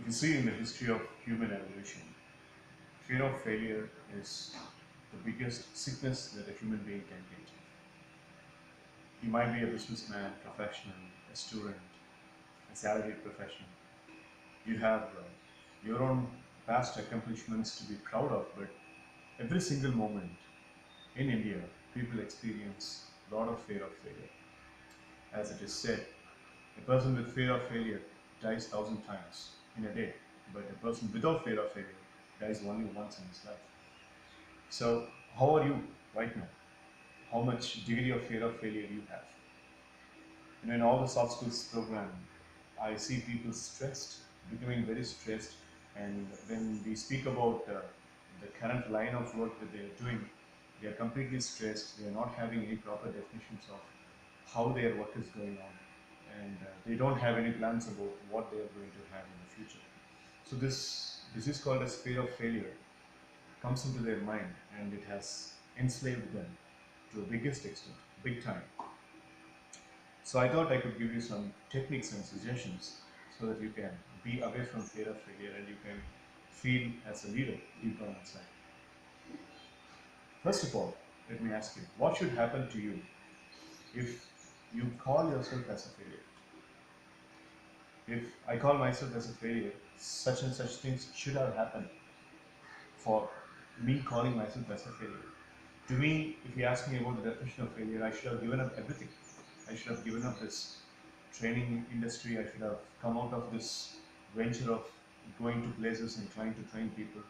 You see, in the history of human evolution, fear of failure is the biggest sickness that a human being can get. You might be a businessman, professional, a student, a salaried professional. You have your own past accomplishments to be proud of, but every single moment in India, people experience a lot of fear of failure. As it is said, a person with fear of failure dies 1,000 times in a day, but a person without fear of failure dies only once in his life. So, how are you right now? How much degree of fear of failure you have? In all the soft skills program, I see people stressed, becoming very stressed, and when we speak about the current line of work that they are doing, they are completely stressed. They are not having any proper definitions of how their work is going on, and they don't have any plans about what they are going to have in the future. So this is called as fear of failure comes into their mind, and it has enslaved them to the biggest extent, big time. So I thought I could give you some techniques and suggestions so that you can be away from fear of failure and you can feel as a leader deep down inside. First of all, let me ask you, what should happen to you if you call yourself as a failure? If I call myself as a failure, such and such things should have happened for me calling myself as a failure. To me, if you ask me about the definition of failure, I should have given up everything. I should have given up this training industry. I should have come out of this venture of going to places and trying to train people.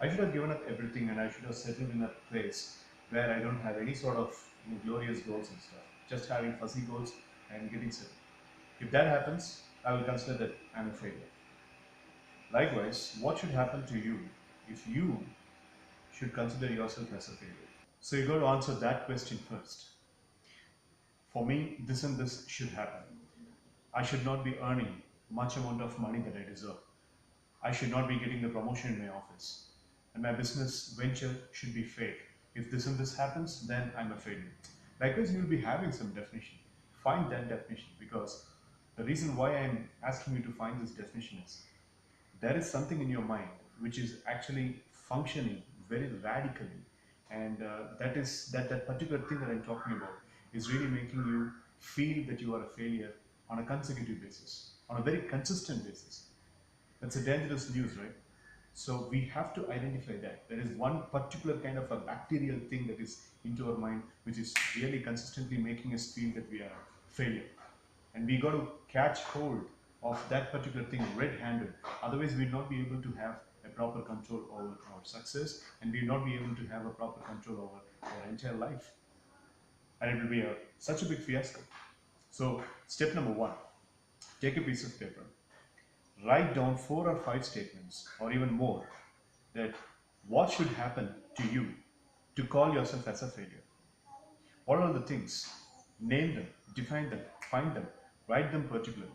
I should have given up everything and I should have settled in a place where I don't have any sort of glorious goals and stuff. Just having fuzzy goals and getting settled. If that happens, I will consider that I'm a failure. Likewise, what should happen to you if you should consider yourself as a failure? So you got to answer that question first. For me, this and this should happen. I should not be earning much amount of money that I deserve. I should not be getting the promotion in my office. And my business venture should be fake. If this and this happens, then I'm a failure. Likewise, you will be having some definition. Find that definition, because the reason why I'm asking you to find this definition is there is something in your mind which is actually functioning very radically, and that particular thing that I'm talking about is really making you feel that you are a failure on a consecutive basis, on a very consistent basis. That's a dangerous news, right? So we have to identify that there is one particular kind of a bacterial thing that is into our mind which is really consistently making us feel that we are a failure, and we got to catch hold of that particular thing red-handed. Otherwise, we'll not be able to have a proper control over our success, and we'll not be able to have a proper control over our entire life, and it will be such a big fiasco. So, step number one: take a piece of paper, write down 4 or 5 statements, or even more, that what should happen to you to call yourself as a failure. What are the things? Name them, define them, find them, write them particularly.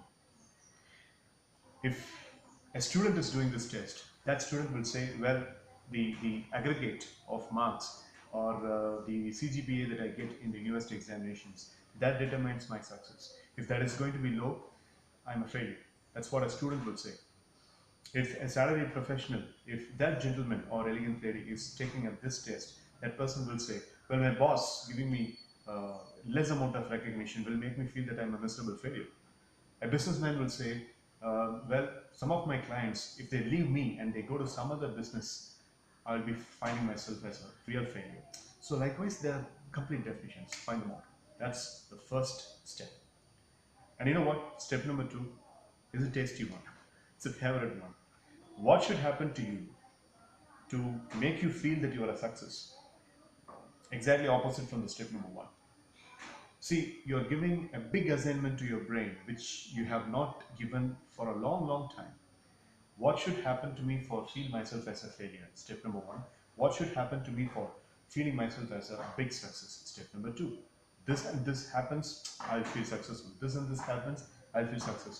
If a student is doing this test, that student will say, well, the aggregate of marks or the CGPA that I get in the university examinations, that determines my success. If that is going to be low, I'm a failure. That's what a student would say. If a salaried professional, if that gentleman or elegant lady is taking up this test, that person will say, well, my boss giving me less amount of recognition will make me feel that I'm a miserable failure. A businessman will say, well, some of my clients, if they leave me and they go to some other business, I'll be finding myself as a real failure. So likewise, there are complete definitions. Find them out. That's the first step. And you know what? Step number 2 is a tasty one. It's a favorite one. What should happen to you to make you feel that you are a success? Exactly opposite from the step number 1. See, you're giving a big assignment to your brain, which you have not given for a long, long time. What should happen to me for feel myself as a failure? Step number 1. What should happen to me for feeling myself as a big success? Step number 2. This and this happens, I'll feel successful. This and this happens, I'll feel successful.